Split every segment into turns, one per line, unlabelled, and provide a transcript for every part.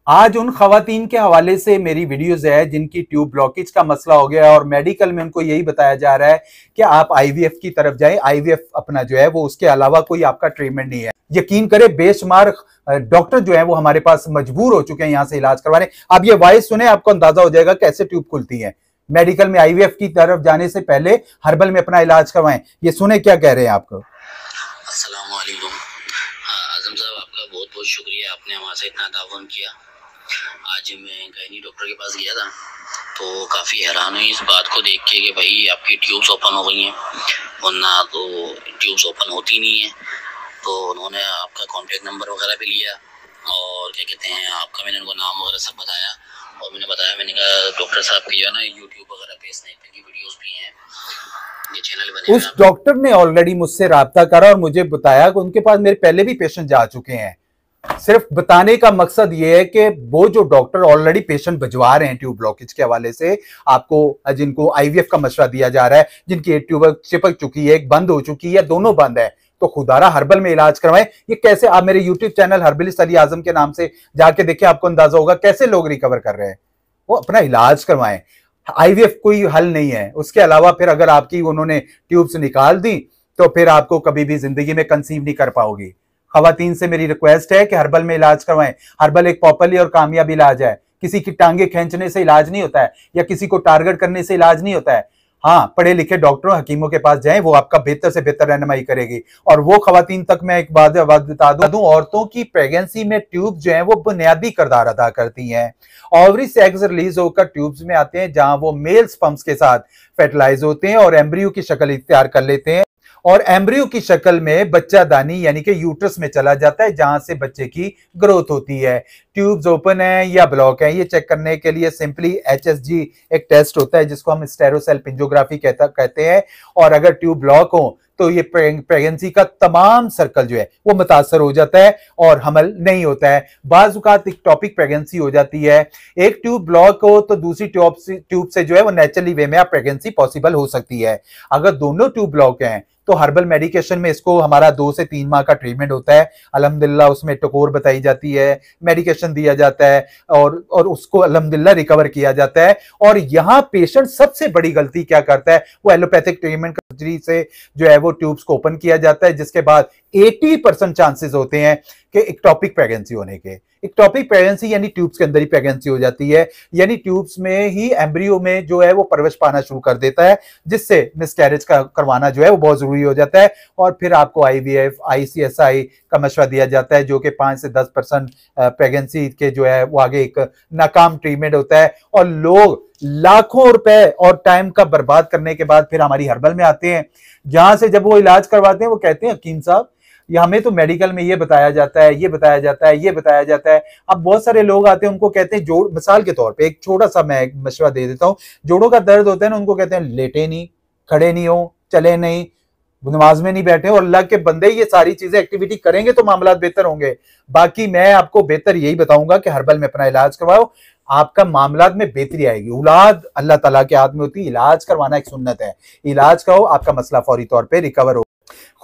आज उन खवातीन के हवाले से मेरी वीडियोस है जिनकी ट्यूब ब्लॉकेज का मसला हो गया है और मेडिकल में उनको यही बताया जा रहा है कि आप आईवीएफ की तरफ जाएं। आईवीएफ अपना जो है वो उसके अलावा कोई आपका ट्रीटमेंट नहीं है। यकीन करें बेशुमार डॉक्टर जो है वो हमारे पास मजबूर हो चुके हैं यहाँ से इलाज करवाने। अब ये वॉइस सुने, आपको अंदाजा हो जाएगा कैसे ट्यूब खुलती है। मेडिकल में आईवीएफ की तरफ जाने से पहले हर्बल में अपना इलाज करवाएं। ये सुने क्या कह रहे हैं आपको।
अस्सलाम वालेकुम। आजम साहब, आपका बहुत बहुत शुक्रिया, आपने हमारे से इतना ताउन किया। आज मैं गायनी डॉक्टर के पास गया था तो काफ़ी हैरान हुई इस बात को देख के कि भाई आपकी ट्यूब्स ओपन हो गई हैं, वरना तो ट्यूब्स ओपन होती नहीं है। तो उन्होंने आपका कॉन्टैक्ट नंबर वगैरह भी लिया और क्या कहते हैं आपका, मैंने उनको नाम वगैरह सब बताया और मैंने बताया, मैंने कहा डॉक्टर साहब की जो है ना यूट्यूब वगैरह पे स्नाइपर की वीडियोस भी हैं, ये चैनल बने।
उस डॉक्टर ने ऑलरेडी मुझसे राब्ता करा और मुझे बताया कि उनके पास मेरे पहले भी पेशेंट जा चुके हैं। सिर्फ बताने का मकसद ये है कि वो जो डॉक्टर ऑलरेडी पेशेंट भिजवा रहे हैं ट्यूब ब्लॉकेज के हवाले से, आपको जिनको आईवीएफ का मशवरा दिया जा रहा है, जिनकी एक ट्यूब चिपक चुकी है, एक बंद हो चुकी है, दोनों बंद है, तो खुदारा हर्बल में इलाज करवाएं। ये कैसे, आप मेरे यूट्यूब चैनल हर्बलिस्ट अली आजम के नाम से जाके देखें, आपको अंदाजा होगा कैसे लोग रिकवर कर रहे हैं। वो अपना इलाज करवाएं। आईवीएफ कोई हल नहीं है। उसके अलावा फिर अगर आपकी उन्होंने ट्यूब्स निकाल दी तो फिर आपको कभी भी जिंदगी में कंसीव नहीं कर पाओगी। खवातीन से मेरी रिक्वेस्ट है कि हर्बल में इलाज करवाएं। हर्बल एक पॉपुलर और कामयाब इलाज है। किसी की टांगे खींचने से इलाज नहीं होता है या किसी को टारगेट करने से इलाज नहीं होता है। हाँ, पढ़े लिखे डॉक्टरों हकीमों के पास जाएं, वो आपका बेहतर से बेहतर रहनुमाई करेगी। और वो खवातीन तक मैं एक बात बता दूं, औरतों की प्रेगनेंसी में ट्यूब जो है वो बुनियादी किरदार अदा करती हैं। ओवरी से एग्स रिलीज होकर ट्यूब्स में आते हैं जहां वो मेल स्पर्म्स के साथ फर्टिलाइज होते हैं और एम्ब्रियो की शक्ल इख्तियार कर लेते हैं और एम्ब्रियो की शक्ल में बच्चा दानी यानी कि यूट्रस में चला जाता है जहां से बच्चे की ग्रोथ होती है। ट्यूब्स ओपन है या ब्लॉक है, ये चेक करने के लिए सिंपली HSG एक टेस्ट होता है जिसको हम स्टेरोसेल्पिंजोग्राफी कहते हैं। और अगर ट्यूब ब्लॉक हो तो ये प्रेगनेंसी का तमाम सर्कल जो है वो मुतासर हो जाता है और हमल नहीं होता है। बाज़ औक़ात इक्टोपिक प्रेगनेंसी हो जाती है। एक ट्यूब ब्लॉक हो तो दूसरी ट्यूब से जो है वो नेचुरली वे में आप प्रेगनेंसी पॉसिबल हो सकती है। अगर दोनों ट्यूब ब्लॉक हैं तो हर्बल मेडिकेशन में इसको हमारा 2 से 3 माह का ट्रीटमेंट होता है। अल्हम्दुलिल्लाह उसमें टकोर बताई जाती है, मेडिकेशन दिया जाता है और उसको अल्हम्दुलिल्लाह रिकवर किया जाता है। और यहाँ पेशेंट सबसे बड़ी गलती क्या करता है, वो एलोपैथिक ट्रीटमेंट से जो है वो ट्यूब्स को ओपन किया जाता है, जिसके बाद 80% चांसेस होते हैं कि इक्टोपिक प्रेगनेंसी होने के। इक्टोपिक प्रेगनेंसी यानी ट्यूब्स के अंदर ही प्रेगनेंसी हो जाती है, यानी ट्यूब्स में ही एम्ब्रियो में जो है वो परवरिश पाना शुरू कर देता है, जिससे मिसकैरेज करवाना जो है वो बहुत जरूरी हो जाता है। और फिर आपको आईवीएफ ICSI का मशवरा दिया जाता है जो कि 5 से 10% प्रेगनेंसी के जो है वो आगे एक नाकाम ट्रीटमेंट होता है। और लोग लाखों रुपए और टाइम का बर्बाद करने के बाद फिर हमारी हर्बल में आते हैं, जहां से जब वो इलाज करवाते हैं वो कहते हैं हकीम साहब ये हमें तो मेडिकल में ये बताया जाता है, ये बताया जाता है, ये बताया जाता है। अब बहुत सारे लोग आते हैं, उनको कहते हैं जोड़, मिसाल के तौर पे एक छोटा सा मैं एक मशवरा दे देता हूँ, जोड़ों का दर्द होता है ना, उनको कहते हैं लेटे नहीं, खड़े नहीं हो, चले नहीं, नमाज में नहीं बैठे, और अल्लाह के बंदे ये सारी चीजें एक्टिविटी करेंगे तो मामला बेहतर होंगे। बाकी मैं आपको बेहतर यही बताऊंगा कि हर्बल में अपना इलाज करवाओ, आपका मामला में बेहतरी आएगी। औलाद अल्लाह ताला के हाथ में होती है, इलाज करवाना एक सुन्नत है। इलाज करो, आपका मसला फौरी तौर पे रिकवर हो।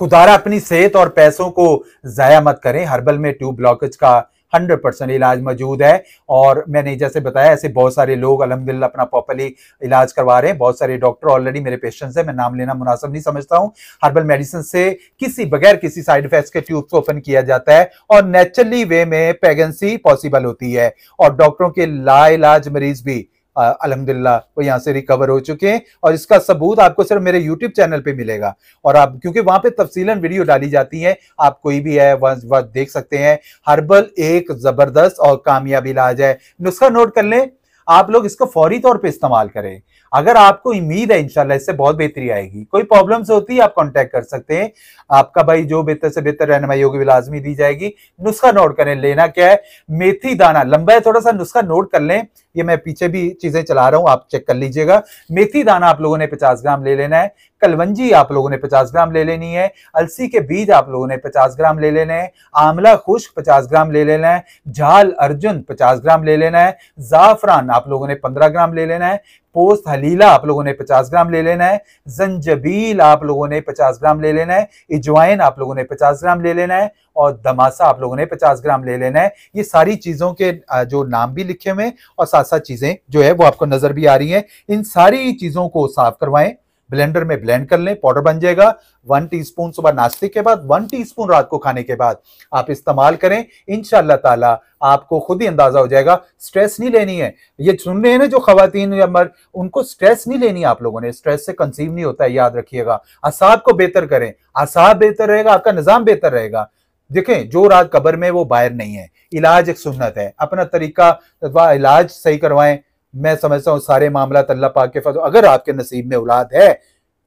खुदारा अपनी सेहत और पैसों को जाया मत करें। हर्बल में ट्यूब ब्लॉकेज का 100% इलाज मौजूद है और मैंने जैसे बताया ऐसे बहुत सारे लोग अल्हम्दुलिल्लाह अपना प्रॉपर्ली इलाज करवा रहे हैं। बहुत सारे डॉक्टर ऑलरेडी मेरे पेशेंट्स हैं, मैं नाम लेना मुनासिब नहीं समझता हूं। हर्बल मेडिसिन से बगैर किसी साइड इफेक्ट्स के ट्यूब्स को ओपन किया जाता है और नेचुरली वे में प्रेगनेंसी पॉसिबल होती है। और डॉक्टरों के लाइलाज मरीज भी अल्हम्दुलिल्लाह वो यहाँ से रिकवर हो चुके हैं और इसका सबूत आपको सिर्फ मेरे यूट्यूब चैनल पे मिलेगा। और आप क्योंकि वहां पे तफसीलन वीडियो डाली जाती है, आप कोई भी है वह देख सकते हैं। हर्बल एक जबरदस्त और कामयाब इलाज है। नुस्खा नोट कर लें, आप लोग इसको फौरी तौर पे इस्तेमाल करें। अगर आपको उम्मीद है इंशाल्लाह इससे बहुत बेहतरी आएगी, कोई प्रॉब्लम्स होती है आप कांटेक्ट कर सकते हैं। आपका भाई जो बेहतर से बेहतर रहनुमाई होगी लाजमी दी जाएगी। नुस्खा नोट करें, लेना क्या है, मेथी दाना, लंबा है थोड़ा सा, नुस्खा नोट कर लें। ये मैं पीछे भी चीजें चला रहा हूं, आप चेक कर लीजिएगा। मेथी दाना आप लोगों ने 50 ग्राम ले लेना है। कलवंजी आप लोगों ने 50 ग्राम ले लेनी है। अलसी के बीज आप लोगों ने 50 ग्राम ले लेने हैं। आंवला खुश्क 50 ग्राम ले लेना है। झाल अर्जुन 50 ग्राम ले लेना है। जाफरान आप लोगों ने 15 ग्राम ले लेना है। पोस्त हलीला आप लोगों ने 50 ग्राम ले लेना है, जंजबील आप लोगों ने 50 ग्राम ले लेना है, इजवाइन आप लोगों ने 50 ग्राम ले लेना है और दमासा आप लोगों ने 50 ग्राम ले लेना है। ये सारी चीजों के जो नाम भी लिखे हुए हैं और साथ साथ चीजें जो है वो आपको नजर भी आ रही हैं। इन सारी चीजों को साफ करवाएं, ब्लेंडर में ब्लेंड कर लें, पाउडर बन जाएगा। 1 टीस्पून सुबह नाश्ते के बाद, 1 टीस्पून रात को खाने के बाद आप इस्तेमाल करें। इंशाअल्लाह ताला आपको खुद ही अंदाजा हो जाएगा। स्ट्रेस नहीं लेनी है। ये सुन रहे हैं ना जो खवातीन या मर्द, उनको स्ट्रेस नहीं लेनी है आप लोगों ने। स्ट्रेस से कंसीव नहीं होता है, याद रखिएगा। असाब को बेहतर करें, असाब बेहतर रहेगा, आपका निजाम बेहतर रहेगा। देखें, जो रात कब्र में वो बाहर नहीं है। इलाज एक सुन्नत है, अपना तरीका इलाज सही करवाएं। मैं समझता हूँ सारे मामला अल्लाह पाक के फजल। अगर आपके नसीब में औलाद है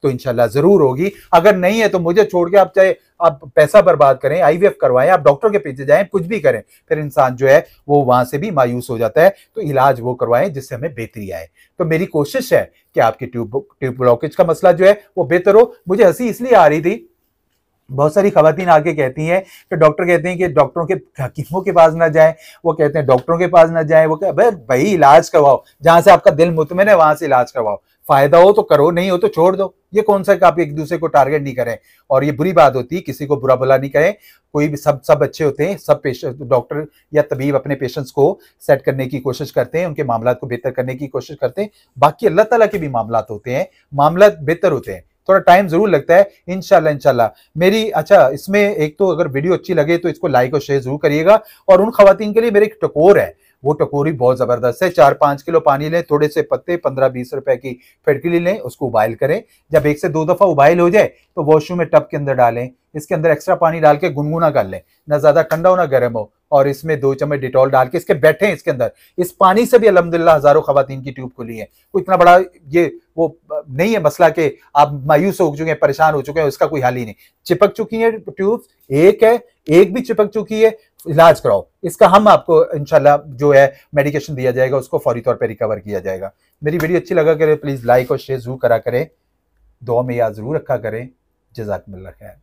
तो इंशाल्लाह जरूर होगी, अगर नहीं है तो मुझे छोड़ के आप चाहे आप पैसा बर्बाद करें, IVF करवाएं, आप डॉक्टर के पीछे जाएं, कुछ भी करें, फिर इंसान जो है वो वहां से भी मायूस हो जाता है। तो इलाज वो करवाएं जिससे हमें बेहतरी आए। तो मेरी कोशिश है कि आपकी ट्यूब ब्लॉकेज का मसला जो है वो बेहतर हो। मुझे हंसी इसलिए आ रही थी, बहुत सारी खवातीन आके कहती हैं कि डॉक्टर कहते हैं कि डॉक्टरों के हकीमों के पास ना जाएं, वो कहते हैं डॉक्टरों के पास ना जाएं, वो कहते हैं भाई इलाज करवाओ, जहां से आपका दिल मुतमिन है वहां से इलाज करवाओ। फायदा हो तो करो, नहीं हो तो छोड़ दो। ये कौन सा कि आप एक दूसरे को टारगेट नहीं करें। और ये बुरी बात होती है, किसी को बुरा भला नहीं कहें। कोई भी सब अच्छे होते हैं, सब पेशेंट डॉक्टर या तबीब अपने पेशेंट्स को सेट करने की कोशिश करते हैं, उनके मामला को बेहतर करने की कोशिश करते हैं। बाकी अल्लाह ताला के भी मामला होते हैं, मामला बेहतर होते हैं, थोड़ा टाइम जरूर लगता है। इंशाल्लाह मेरी अच्छा, इसमें एक तो अगर वीडियो अच्छी लगे तो इसको लाइक और शेयर जरूर करिएगा। और उन खवातीन के लिए मेरे एक टकोर है, वो टकोरी बहुत जबरदस्त है। 4-5 किलो पानी लें, थोड़े से पत्ते, 15-20 रुपए की फिटकरी लें, उसको उबाइल करें। जब 1 से 2 दफा उबाइल हो जाए तो वॉशरूम में टब के अंदर डालें, इसके अंदर एक्स्ट्रा पानी डाल के गुनगुना कर लें, ना ज्यादा ठंडा हो ना गर्म हो, और इसमें 2 चम्मच डिटॉल डाल के इसके बैठे इसके अंदर। इस पानी से भी अल्हम्दुलिल्लाह हजारों खवातीन की ट्यूब खुली है। कोई इतना बड़ा ये वो नहीं है मसला कि आप मायूस हो चुके हैं, परेशान हो चुके हैं, उसका कोई हल ही नहीं। चिपक चुकी है ट्यूब, एक है, एक भी चिपक चुकी है, इलाज कराओ इसका। हम आपको इंशाल्लाह जो है मेडिकेशन दिया जाएगा, उसको फौरी तौर पर रिकवर किया जाएगा। मेरी वीडियो अच्छी लगा करे प्लीज लाइक और शेयर जरूर करा करें, दुआ में याद जरूर रखा करें। जज़ाकमुल्लाह खैर।